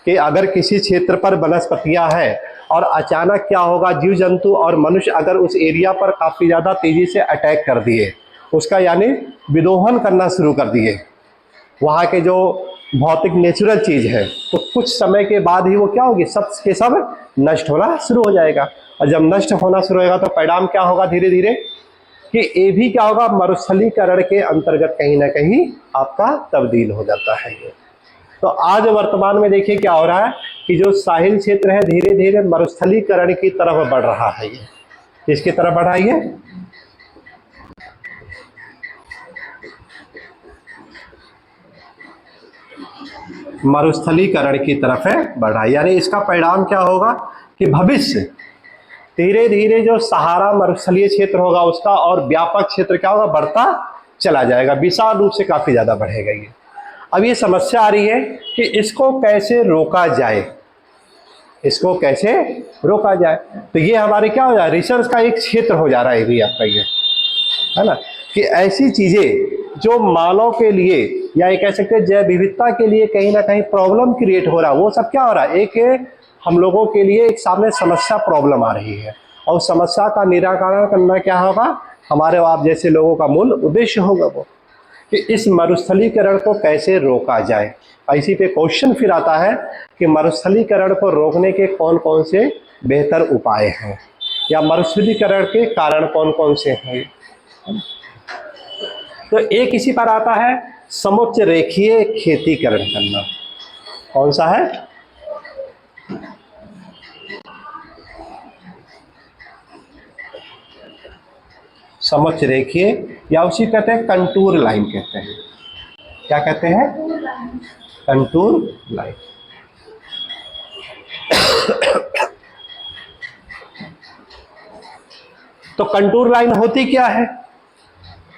कि अगर किसी क्षेत्र पर वनस्पतियां हैं और अचानक क्या होगा, जीव जंतु और मनुष्य अगर उस एरिया पर काफी ज्यादा तेजी से अटैक कर दिए, उसका यानी विदोहन करना शुरू कर दिए, वहाँ के जो भौतिक नेचुरल चीज है, तो कुछ समय के बाद ही वो क्या होगी, सब के सब नष्ट होना शुरू हो जाएगा। और जब नष्ट होना शुरू होगा तो परिणाम क्या होगा धीरे धीरे, कि ये भी क्या होगा, मरुस्थलीकरण के अंतर्गत कहीं ना कहीं आपका तब्दील हो जाता है ये। तो आज वर्तमान में देखिए क्या हो रहा है कि जो साहिल क्षेत्र है धीरे धीरे मरुस्थलीकरण की तरफ बढ़ रहा है। ये किसकी तरफ बढ़ रहा है? ये मरुस्थलीकरण की तरफ है बढ़ रहा है। यानी इसका परिणाम क्या होगा कि भविष्य धीरे धीरे जो सहारा मरुस्थलीय क्षेत्र होगा उसका और व्यापक क्षेत्र क्या होगा, बढ़ता चला जाएगा, विशाल रूप से काफी ज्यादा बढ़ेगा ये। अब ये समस्या आ रही है कि इसको कैसे रोका जाए, इसको कैसे रोका जाए। तो ये हमारे क्या हो जाए, रिसर्च का एक क्षेत्र हो जा रहा है भी आपका ये, है ना, कि ऐसी चीजें जो मानव के लिए या ये कह सकते हैं जैव विविधता के लिए कहीं ना कहीं प्रॉब्लम क्रिएट हो रहा है, वो सब क्या हो रहा है, एक हम लोगों के लिए एक सामने समस्या प्रॉब्लम आ रही है। और समस्या का निराकरण करना क्या होगा, हमारे आप जैसे लोगों का मूल उद्देश्य होगा वो, कि इस मरुस्थलीकरण को कैसे रोका जाए। इसी पे क्वेश्चन फिर आता है कि मरुस्थलीकरण को रोकने के कौन कौन से बेहतर उपाय हैं, या मरुस्थलीकरण के कारण कौन कौन से हैं। तो एक इसी पर आता है समुच्च रेखीय खेतीकरण करना। कौन सा है? समुच्च रेखीय, या उसी कहते हैं कंटूर लाइन कहते हैं। क्या कहते हैं? Contour line. तो कंटूर लाइन होती क्या है?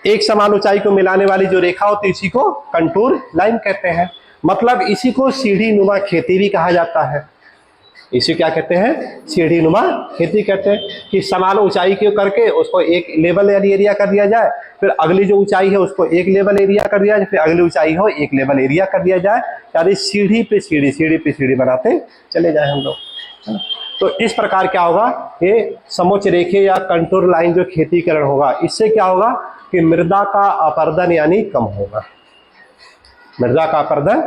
एक समान ऊंचाई को मिलाने वाली जो रेखा होती है इसी को कंटूर लाइन कहते हैं। मतलब इसी को सीढ़ी नुमा खेती भी कहा जाता है। इसे क्या कहते हैं? सीढ़ी नुमा खेती कहते हैं, कि समान ऊंचाई के करके उसको एक लेवल एरिया कर दिया जाए, फिर अगली जो ऊंचाई है उसको एक लेवल एरिया कर दिया जाए, फिर अगली ऊंचाई हो एक लेवल एरिया कर दिया जाए, यानी सीढ़ी पे सीढ़ी, सीढ़ी पे सीढ़ी बनाते चले जाए हम लोग। तो इस प्रकार क्या होगा, ये समुच्च रेखीय या कंटूर लाइन जो खेतीकरण होगा, इससे क्या होगा कि मृदा का अपरदन यानी कम होगा। मृदा का अपर्दन,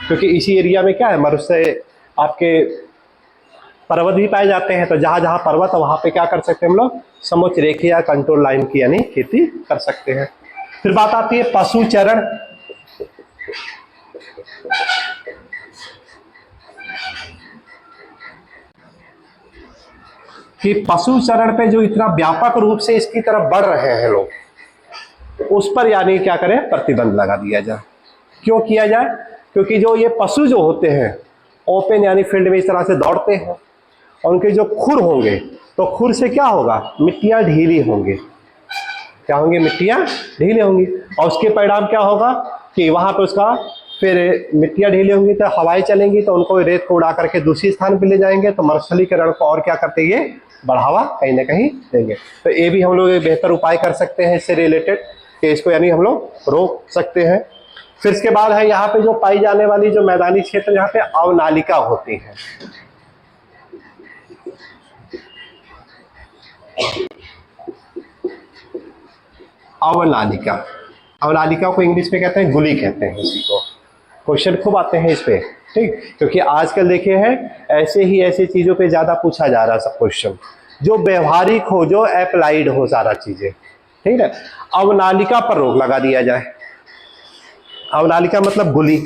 क्योंकि इसी एरिया में क्या है, मरुस्थल आपके पर्वत भी पाए जाते हैं। तो जहाँ जहाँ पर्वत है वहाँ पे क्या कर सकते हैं हम लोग, समोच्च रेखा या कंट्रोल लाइन की यानी खेती कर सकते हैं। फिर बात आती है पशु चरण। कि पशु चरण पे जो इतना व्यापक रूप से इसकी तरफ बढ़ रहे हैं लोग, उस पर यानी क्या करें, प्रतिबंध लगा दिया जाए। क्यों किया जाए? क्योंकि जो ये पशु जो होते हैं ओपन यानी फील्ड में इस तरह से दौड़ते हैं, और उनके जो खुर होंगे, तो खुर से क्या होगा, मिट्टियां ढीली होंगी। क्या होंगी? मिट्टियां ढीली होंगी, और उसके परिणाम क्या होगा कि वहां पे उसका फिर मिट्टियां ढीली होंगी तो हवाएं चलेंगी, तो उनको रेत को उड़ा करके दूसरी स्थान पर ले जाएंगे, तो मरुस्थलीकरण को और क्या करते ये बढ़ावा कहीं ना कहीं देंगे। तो ये भी हम लोग एक बेहतर उपाय कर सकते हैं इससे रिलेटेड, कि इसको यानी हम लोग रोक सकते हैं। फिर इसके बाद है यहाँ पे जो पाई जाने वाली जो मैदानी क्षेत्र, यहाँ पे अवनालिका होती है। अवनालिका, अवनालिका को इंग्लिश में कहते हैं गुली कहते हैं इसी को। क्वेश्चन खूब आते हैं इस पे, ठीक, क्योंकि आजकल देखे हैं ऐसे ही ऐसी चीजों पे ज्यादा पूछा जा रहा है सब क्वेश्चन, जो व्यवहारिक हो, जो अप्लाइड हो सारा चीजें, ठीक है। अवनालिका पर रोक लगा दिया जाए। अवनालिका मतलब गुली,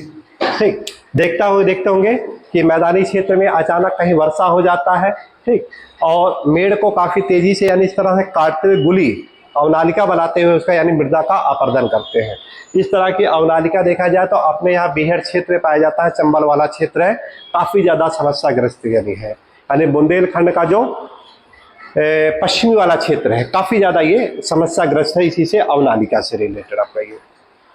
ठीक। देखते होंगे कि मैदानी क्षेत्र में अचानक कहीं वर्षा हो जाता है, ठीक, और मेड़ को काफी तेजी से यानी इस तरह से काटते हुए गुली अवनालिका बनाते हुए उसका यानी मृदा का अपर्दन करते हैं। इस तरह की अवनालिका देखा जाए तो अपने यहाँ बिहार क्षेत्र में पाया जाता है, चंबल वाला क्षेत्र है, काफी ज्यादा समस्याग्रस्त यानी है, यानी बुंदेलखंड का जो पश्चिमी वाला क्षेत्र है काफी ज्यादा ये समस्याग्रस्त है, इसी से अवनालिका से रिलेटेड आपका ये,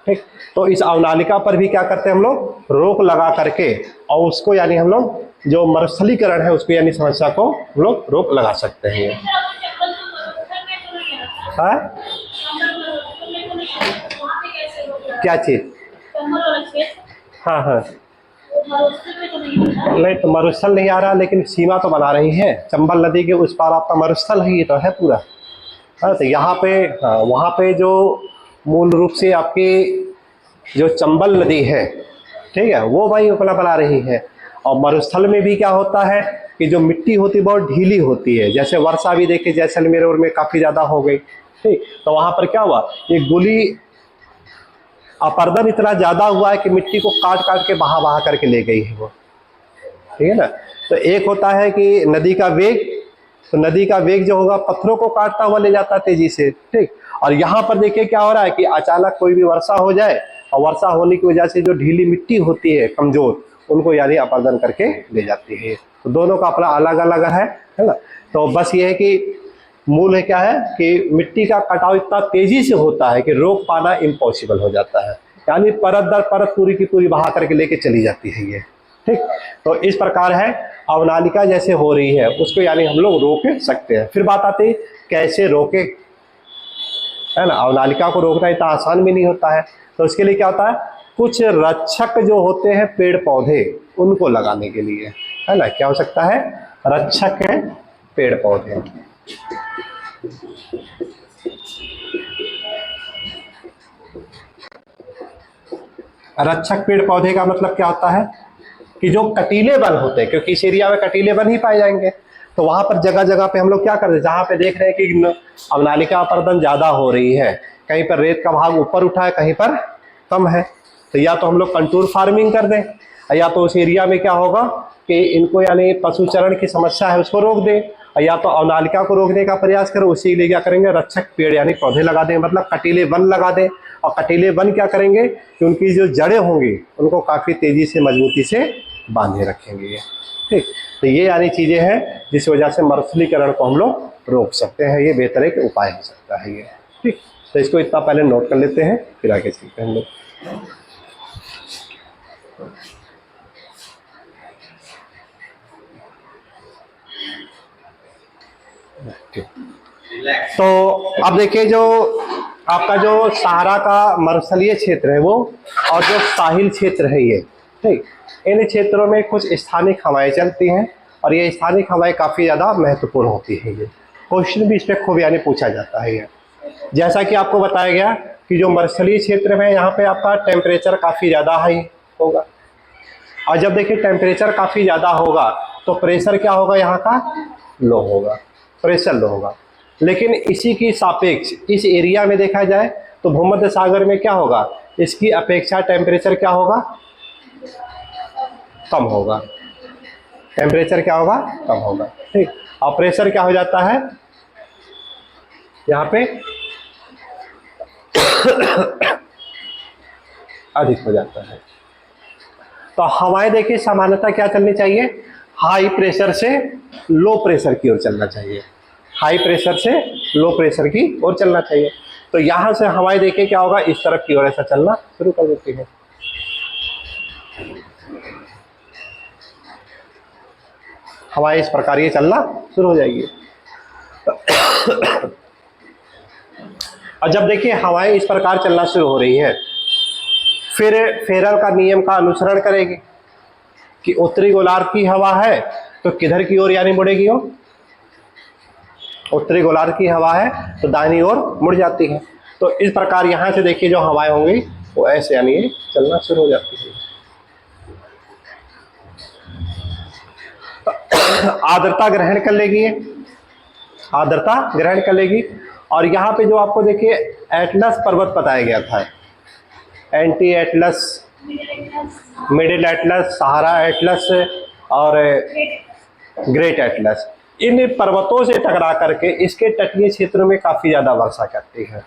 ठीक। तो इस अवनालिका पर भी क्या करते हैं हम लोग, रोक लगा करके, और उसको यानी हम लोग जो मरुस्थलीकरण है उसको यानी समस्या को हम लोग रोक लगा सकते हैं। हाँ? क्या चीज? हाँ हाँ, नहीं तो मरुस्थल नहीं आ रहा, लेकिन सीमा तो बना रही है, चंबल नदी के उस पार आपका मरुस्थल है, ये तो है पूरा। हाँ, तो यहाँ पे हाँ, वहाँ पे जो मूल रूप से आपकी जो चंबल नदी है, ठीक है, वो भाई अपना बना रही है। और मरुस्थल में भी क्या होता है कि जो मिट्टी होती है बहुत ढीली होती है, जैसे वर्षा भी देखिए जैसलमेर में काफी ज्यादा हो गई, ठीक, तो वहां पर क्या हुआ, ये गुली अपर्दन इतना ज्यादा हुआ है कि मिट्टी को काट काट के बहा बहा करके ले गई है वो, ठीक है ना। तो एक होता है कि नदी का वेग, तो नदी का वेग जो होगा पत्थरों को काटता हुआ ले जाता है तेजी से, ठीक। और यहाँ पर देखिए क्या हो रहा है कि अचानक कोई भी वर्षा हो जाए, और वर्षा होने की वजह से जो ढीली मिट्टी होती है कमजोर, उनको यानी अपर्दन करके ले जाती है। तो दोनों का अपना अलग अलग है ना। तो बस ये है कि मूल है क्या है कि मिट्टी का कटाव इतना तेजी से होता है कि रोक पाना इम्पॉसिबल हो जाता है, यानी परत दर परत पूरी की पूरी बहा करके लेके चली जाती है ये, ठीक। तो इस प्रकार है अवनालिका जैसे हो रही है उसको यानी हम लोग रोक सकते हैं। फिर बात आती है कैसे रोके, है ना। अवनालिका को रोकना इतना आसान भी नहीं होता है, तो उसके लिए क्या होता है, कुछ रक्षक जो होते हैं पेड़ पौधे उनको लगाने के लिए, है ना। क्या हो सकता है, रक्षक है पेड़ पौधे। रक्षक पेड़ पौधे का मतलब क्या होता है कि जो कटीले वन होते हैं, क्योंकि इस एरिया में कटीले वन ही पाए जाएंगे, तो वहां पर जगह जगह पे हम लोग क्या करते हैं, जहां पे देख रहे हैं कि अवनालिका अपर्दन ज्यादा हो रही है, कहीं पर रेत का भाग ऊपर उठा है, कहीं पर कम है, तो या तो हम लोग कंटूर फार्मिंग कर दें, या तो उस एरिया में क्या होगा कि इनको यानी पशुचरण की समस्या है उसको रोक दें, या तो अवनालिका को रोकने का प्रयास करें, उसी लिए क्या करेंगे, रक्षक पेड़ यानी पौधे लगा दें, मतलब कटीले वन लगा दें। और कटीले वन क्या करेंगे कि उनकी जो जड़ें होंगी उनको काफी तेजी से मजबूती से बांधे रखेंगे ये, ठीक। तो ये यानी चीजें हैं जिस वजह से मरुस्थलीकरण को हम लोग रोक सकते हैं, ये बेहतर एक उपाय हो सकता है ये, ठीक। तो इसको इतना पहले नोट कर लेते हैं, फिर आगे चलते हैं हम लोग। तो अब देखिए जो आपका जो सहारा का मरुस्थलीय क्षेत्र है वो, और जो साहिल क्षेत्र है ये, ठीक, इन क्षेत्रों में कुछ स्थानिक हवाएं चलती हैं, और ये स्थानिक हवाएं काफ़ी ज़्यादा महत्वपूर्ण होती है। ये क्वेश्चन भी इस पर खूब यानी पूछा जाता है ये, जैसा कि आपको बताया गया कि जो मरुस्थलीय क्षेत्र में यहाँ पे आपका टेम्परेचर काफ़ी ज़्यादा हाई होगा, और जब देखिए टेम्परेचर काफ़ी ज़्यादा होगा तो प्रेशर क्या होगा, यहाँ का लो होगा, प्रेशर लो होगा। लेकिन इसी की सापेक्ष इस एरिया में देखा जाए तो भूमध्य सागर में क्या होगा, इसकी अपेक्षा टेम्परेचर क्या होगा, कम होगा, टेम्परेचर क्या होगा, कम होगा, ठीक। और प्रेशर क्या हो जाता है यहाँ पे अधिक हो जाता है। तो हवाएं देखिए सामान्यतः क्या चलनी चाहिए, हाई प्रेशर से लो प्रेशर की ओर चलना चाहिए, हाई प्रेशर से लो प्रेशर की ओर चलना चाहिए। तो यहां से हवाएं देखिए क्या होगा, इस तरफ की ओर ऐसा चलना शुरू कर देती है। हवाएं इस प्रकार ये चलना शुरू हो जाएगी। और जब देखिए हवाएं इस प्रकार चलना शुरू हो रही हैं, फिर फेरल का नियम का अनुसरण करेगी कि उत्तरी गोलार्ध की हवा है तो किधर की ओर यानी मुड़ेगी, वो उत्तरी गोलार्ध की हवा है तो दाहिनी ओर मुड़ जाती है। तो इस प्रकार यहाँ से देखिए जो हवाएं होंगी वो ऐसे यानी ये चलना शुरू हो जाती है। तो आर्द्रता ग्रहण कर लेगी, आर्द्रता ग्रहण कर लेगी। और यहाँ पे जो आपको देखिए एटलस पर्वत बताया गया था, एंटी एटलस, मिडिल एटलस, सहारा एटलस और ग्रेट एटलस, इन पर्वतों से टकरा करके इसके तटीय क्षेत्रों में काफ़ी ज़्यादा वर्षा करती है।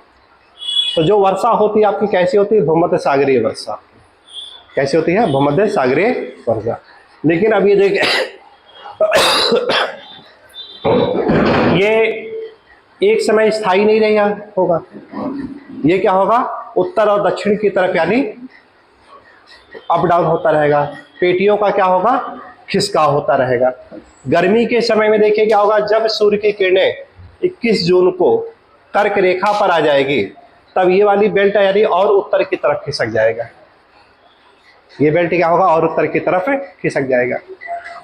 तो जो वर्षा होती है आपकी कैसी होती है, भूमध्य सागरीय वर्षा। कैसी होती है, भूमध्य सागरीय वर्षा। लेकिन अब ये देखिए ये एक समय स्थायी नहीं रहेगा होगा, ये क्या होगा, उत्तर और दक्षिण की तरफ यानी अप डाउन होता रहेगा। पेटियों का क्या होगा, खिसका होता रहेगा। गर्मी के समय में देखिए क्या होगा, जब सूर्य की किरणें 21 जून को कर्क रेखा पर आ जाएगी तब ये वाली बेल्ट यानी और उत्तर की तरफ खिसक जाएगा, ये बेल्ट क्या होगा, और उत्तर की तरफ खिसक जाएगा।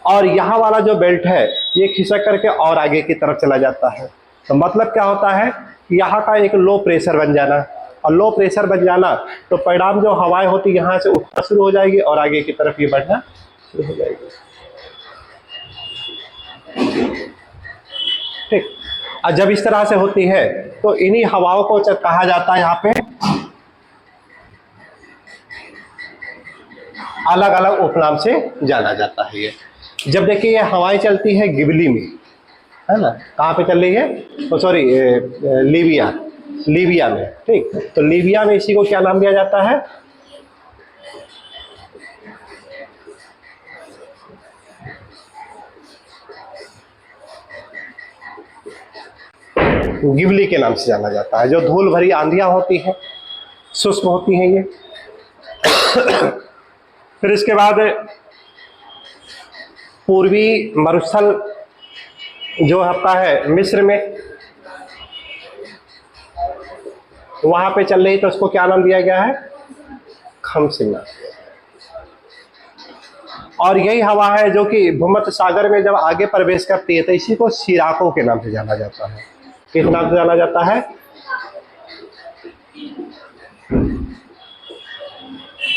और यहाँ वाला जो बेल्ट है ये खिसक करके और आगे की तरफ चला जाता है। तो मतलब क्या होता है, यहाँ का एक लो प्रेशर बन जाना, और लो प्रेशर बन जाना तो परिणाम जो हवाएं होती यहाँ से उठना शुरू हो जाएगी और आगे की तरफ ये बढ़ना शुरू हो जाएगी, ठीक। और जब इस तरह से होती है तो इन्हीं हवाओं को कहा जाता है यहाँ पे अलग अलग उपनाम से जाना जाता है। ये जब देखिए ये हवाएं चलती है गिबली में, है ना, कहाँ पे चल रही है, तो सॉरी लीबिया, लीबिया में, ठीक। तो लीबिया में इसी को क्या नाम दिया जाता है, गिबली के नाम से जाना जाता है। जो धूल भरी आंधियां होती हैं, शुष्क होती हैं ये। फिर इसके बाद पूर्वी मरुस्थल जो आपका है मिस्र में, वहां पे चल रही, तो उसको क्या नाम दिया गया है, खमसिना। और यही हवा है जो कि भूमध्य सागर में जब आगे प्रवेश करती है तो इसी को सिराको के नाम से जाना जाता है। किस नाम से जाना जाता है,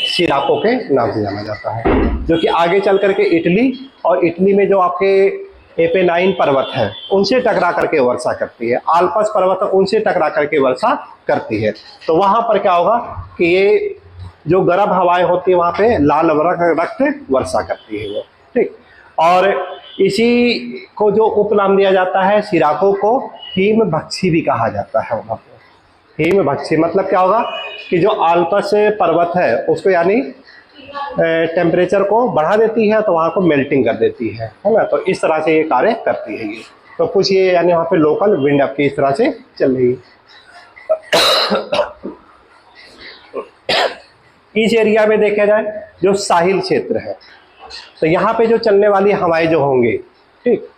सिराको के नाम से जाना जाता है, जो कि आगे चल करके इटली, और इटली में जो आपके एपेनाइन पर्वत है उनसे टकरा करके वर्षा करती है, आल्पस पर्वत उनसे टकरा करके वर्षा करती है। तो वहां पर क्या होगा कि ये जो गर्म हवाएं होती है वहां पे लाल रक्त वर्षा करती है वो, ठीक। और इसी को जो उपनाम दिया जाता है सिराको को, हिम भक्षी भी कहा जाता है वहां पे। हिम भक्षी मतलब क्या होगा कि जो आल्पस पर्वत है उसको यानी टेम्परेचर को बढ़ा देती है, तो वहाँ को मेल्टिंग कर देती है ना। तो इस तरह से ये कार्य करती है ये। तो कुछ ये यानी वहाँ पे लोकल विंड आपकी इस तरह से चल रही है। इस एरिया में देखा जाए जो साहिल क्षेत्र है, तो यहाँ पे जो चलने वाली हवाएं जो होंगी, ठीक,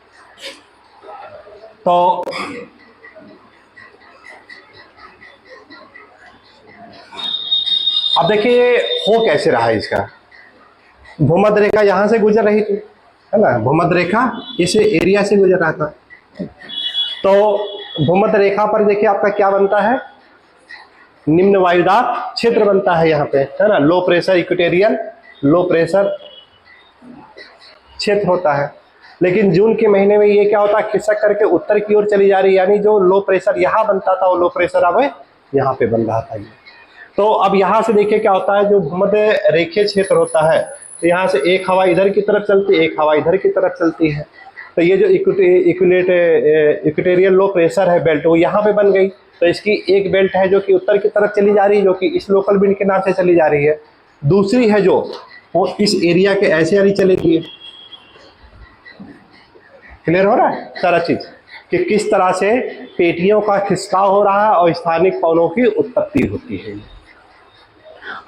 तो अब देखिए हो कैसे रहा है इसका, भूमध्य रेखा यहाँ से गुजर रही थी, है ना, भूमध्य रेखा इस एरिया से गुजर रहा था। तो भूमध्य रेखा पर देखिए आपका क्या बनता है, निम्न वायुदाब क्षेत्र बनता है यहाँ पे, है ना। Low pressure equatorial, low pressure क्षेत्र होता है। लेकिन जून के महीने में ये क्या होता है, खिसक करके उत्तर की ओर चली जा रही है, यानी जो लो प्रेशर यहाँ बनता था वो लो प्रेशर अब यहाँ पे बन रहा था ये। तो अब यहाँ से देखिए क्या होता है, जो भूमध्य रेखीय क्षेत्र होता है, तो यहाँ से एक हवा इधर की तरफ चलती है, एक हवा इधर की तरफ चलती है। तो ये जो इक्वेटोरियल लो प्रेशर है बेल्ट, वो यहाँ पे बन गई। तो इसकी एक बेल्ट है जो कि उत्तर की तरफ चली जा रही है, जो कि इस लोकल विंड के नाम से चली जा रही है। दूसरी है जो वो इस एरिया के ऐसे यानी चलेगी। क्लियर हो रहा है सारा चीज कि किस तरह से पेटियों का खिसकाव हो रहा है और स्थानिक पवनों की उत्पत्ति होती है।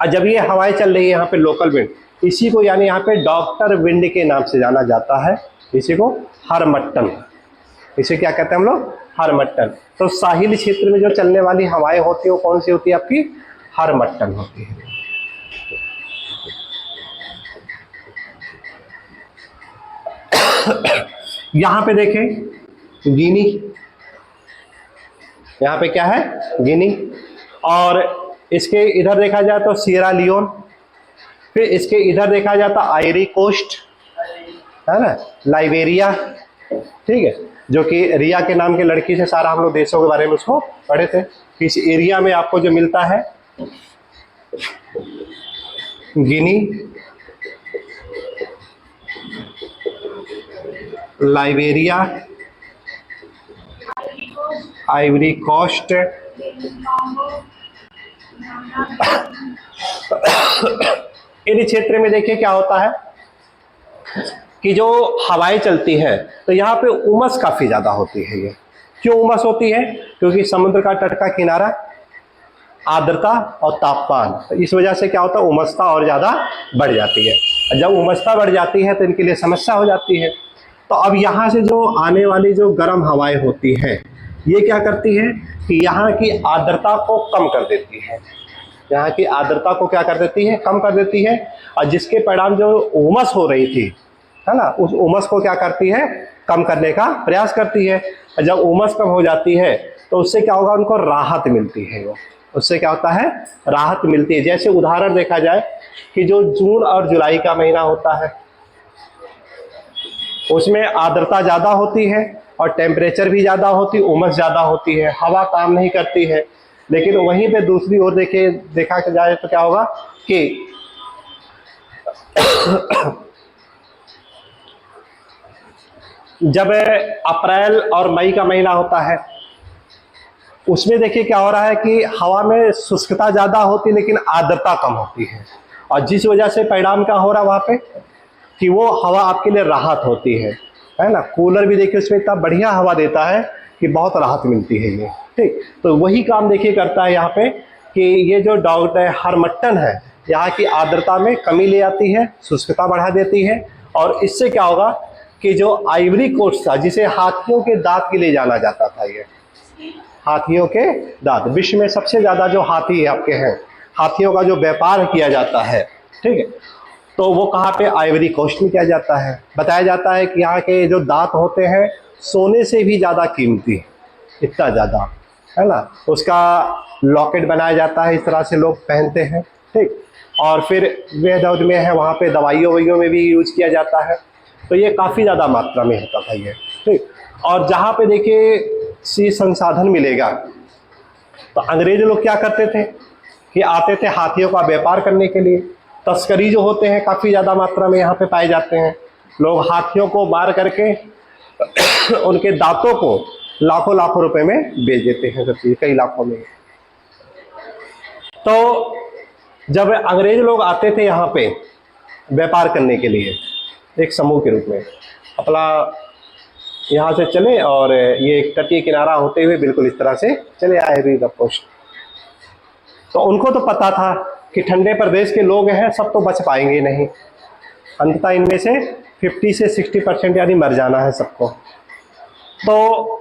और जब ये हवाएं चल रही है यहाँ पे लोकल विंड, इसी को यानी यहाँ पे डॉक्टर विंड के नाम से जाना जाता है। इसी को हरमट्टन, इसे क्या कहते हैं हम लोग, हरमट्टन। तो साहिल क्षेत्र में जो चलने वाली हवाएं होती है वो कौन सी होती है आपकी, हरमट्टन होती है। यहां पे देखें गिनी, यहां पे क्या है, गिनी। और इसके इधर देखा जाए तो सियरा लियोन, फिर इसके इधर देखा जाए तो आयरी कोस्ट, है ना, लाइबेरिया, ठीक है, जो कि रिया के नाम के लड़की से सारा हम लोग देशों के बारे में उसको पढ़े थे। इस एरिया में आपको जो मिलता है गिनी, लाइबेरिया, आइवरी कोस्ट, इन क्षेत्र में देखिए क्या होता है कि जो हवाएं चलती हैं तो यहाँ पे उमस काफी ज्यादा होती है। ये क्यों उमस होती है, क्योंकि समुद्र का तट का किनारा, आर्द्रता और तापमान, तो इस वजह से क्या होता है, उमसता और ज्यादा बढ़ जाती है। जब उमसता बढ़ जाती है तो इनके लिए समस्या हो जाती है। तो अब यहाँ से जो आने वाली जो गर्म हवाएं होती हैं ये क्या करती है कि यहाँ की आर्द्रता को कम कर देती है, यहाँ की आर्द्रता को क्या कर देती है, कम कर देती है। और जिसके परिणाम जो उमस हो रही थी, है ना, उस उमस को क्या करती है, कम करने का प्रयास करती है। और जब उमस कम हो जाती है तो उससे क्या होगा, उनको राहत मिलती है। वो उससे क्या होता है, राहत मिलती है। जैसे उदाहरण देखा जाए कि जो जून और जुलाई का महीना होता है उसमें आर्द्रता ज़्यादा होती है और टेम्परेचर भी ज़्यादा होती, उमस ज़्यादा होती है, हवा काम नहीं करती है। लेकिन वहीं पे दूसरी ओर देखा जाए तो क्या होगा कि जब अप्रैल और मई का महीना होता है उसमें देखिए क्या हो रहा है कि हवा में शुष्कता ज़्यादा होती लेकिन आर्द्रता कम होती है। और जिस वजह से परिणाम क्या हो रहा है वहाँ पे कि वो हवा आपके लिए राहत होती है ना। कूलर भी देखिए उसमें इतना बढ़िया हवा देता है कि बहुत राहत मिलती है ये, ठीक। तो वही काम देखिए करता है यहाँ पे कि ये जो डॉक्टर हरमट्टन है यहाँ की आर्द्रता में कमी ले आती है, शुष्कता बढ़ा देती है। और इससे क्या होगा कि जो आइवरी कोस्ट था, जिसे हाथियों के दांत के लिए जाना जाता था, ये हाथियों के दांत, विश्व में सबसे ज़्यादा जो हाथी आपके हैं, हाथियों का जो व्यापार किया जाता है, ठीक है, तो वो कहाँ पे, आइवरी कोस्ट में किया जाता है। बताया जाता है कि यहाँ के जो दांत होते हैं सोने से भी ज़्यादा कीमती, इतना ज़्यादा, है ना। उसका लॉकेट बनाया जाता है, इस तरह से लोग पहनते हैं, ठीक। और फिर वेद में है, वहाँ पे दवाइयों वइयों में भी यूज किया जाता है। तो ये काफ़ी ज़्यादा मात्रा में होता था ये, ठीक। और जहाँ पे देखिए सी संसाधन मिलेगा तो अंग्रेज लोग क्या करते थे कि आते थे हाथियों का व्यापार करने के लिए। तस्करी जो होते हैं काफ़ी ज़्यादा मात्रा में यहाँ पे पाए जाते हैं। लोग हाथियों को मार करके उनके दांतों को लाखों लाखों रुपए में बेच देते हैं, सब चीज़ कई लाखों में। तो जब अंग्रेज लोग आते थे यहाँ पे व्यापार करने के लिए एक समूह के रूप में, अपना यहाँ से चले और ये एक तटीय किनारा होते हुए बिल्कुल इस तरह से चले आए हुए पोस्ट। तो उनको तो पता था कि ठंडे प्रदेश के लोग हैं, सब तो बच पाएंगे नहीं, अंततः इनमें से 50 से 60% यानी मर जाना है सबको। तो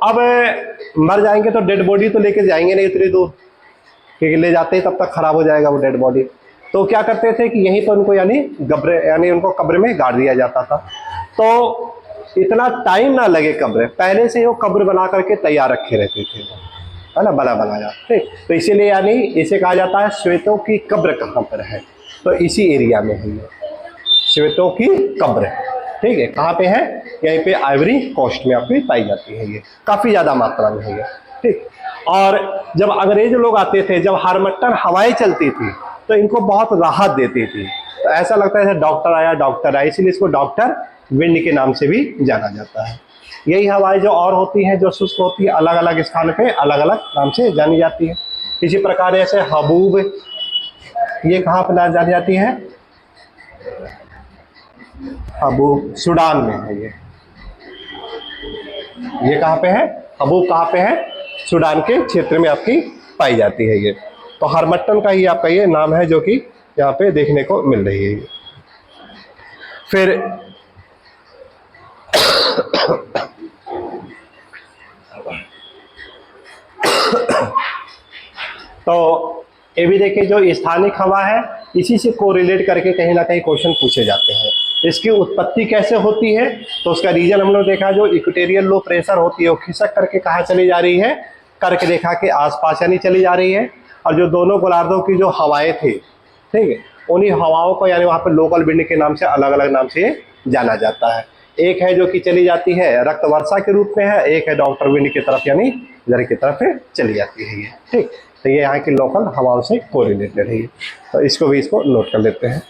अब मर जाएंगे तो डेड बॉडी तो लेके जाएंगे नहीं उतनी दूर, क्योंकि ले जाते ही तब तक खराब हो जाएगा वो डेड बॉडी। तो क्या करते थे कि यहीं पर उनको यानी उनको कब्र में गाड़ दिया जाता था। तो इतना टाइम ना लगे, कब्र पहले से ही वो कब्र बना करके तैयार रखे रहते थे, है ना, बना बनाया। ठीक, तो इसीलिए यानी इसे कहा जाता है श्वेतों की कब्र कहाँ पर है, तो इसी एरिया में है ये श्वेतों की कब्र। ठीक है, कहाँ पे है, यहीं पे आइवरी कोस्ट में आपकी पाई जाती है, ये काफ़ी ज़्यादा मात्रा में है ये। ठीक, और जब अंग्रेज लोग आते थे, जब हार्मट्टन हवाएं चलती थी तो इनको बहुत राहत देती थी, तो ऐसा लगता है डॉक्टर आया डॉक्टर आया, इसीलिए इसको डॉक्टर विंड के नाम से भी जाना जाता है। यही हवाएं जो और होती हैं जो शुष्क होती है, अलग अलग स्थान पे अलग अलग नाम से जानी जाती है। इसी प्रकार ऐसे हबूब, ये कहाँ पर जानी जाती है, हबूब सूडान में है ये कहाँ पे है, हबूब कहाँ पे है, सूडान के क्षेत्र में आपकी पाई जाती है ये। तो हार्मट्टन का ही आपका ये नाम है जो कि यहाँ पे देखने को मिल रही है। फिर तो ये भी देखिए जो स्थानिक हवा है इसी से कोरिलेट करके कहीं ना कहीं क्वेश्चन पूछे जाते हैं। इसकी उत्पत्ति कैसे होती है, तो उसका रीजन हम लोग देखा, जो इक्वेटोरियल लो प्रेशर होती है वो खिसक करके कहाँ चली जा रही है, कर्क रेखा के आसपास यानी चली जा रही है। और जो दोनों गोलार्धों की जो हवाएं थी, ठीक है, उन्हीं हवाओं को यानी वहाँ पर लोकल विंड के नाम से अलग अलग नाम से जाना जाता है। एक है जो कि चली जाती है रक्त वर्षा के रूप में है, एक है डॉक्टर विंड की तरफ यानी इधर की तरफ चली जाती है ये। ठीक, तो ये यहाँ की लोकल हवाओं से कोरिलेटेड है, तो इसको भी इसको नोट कर लेते हैं।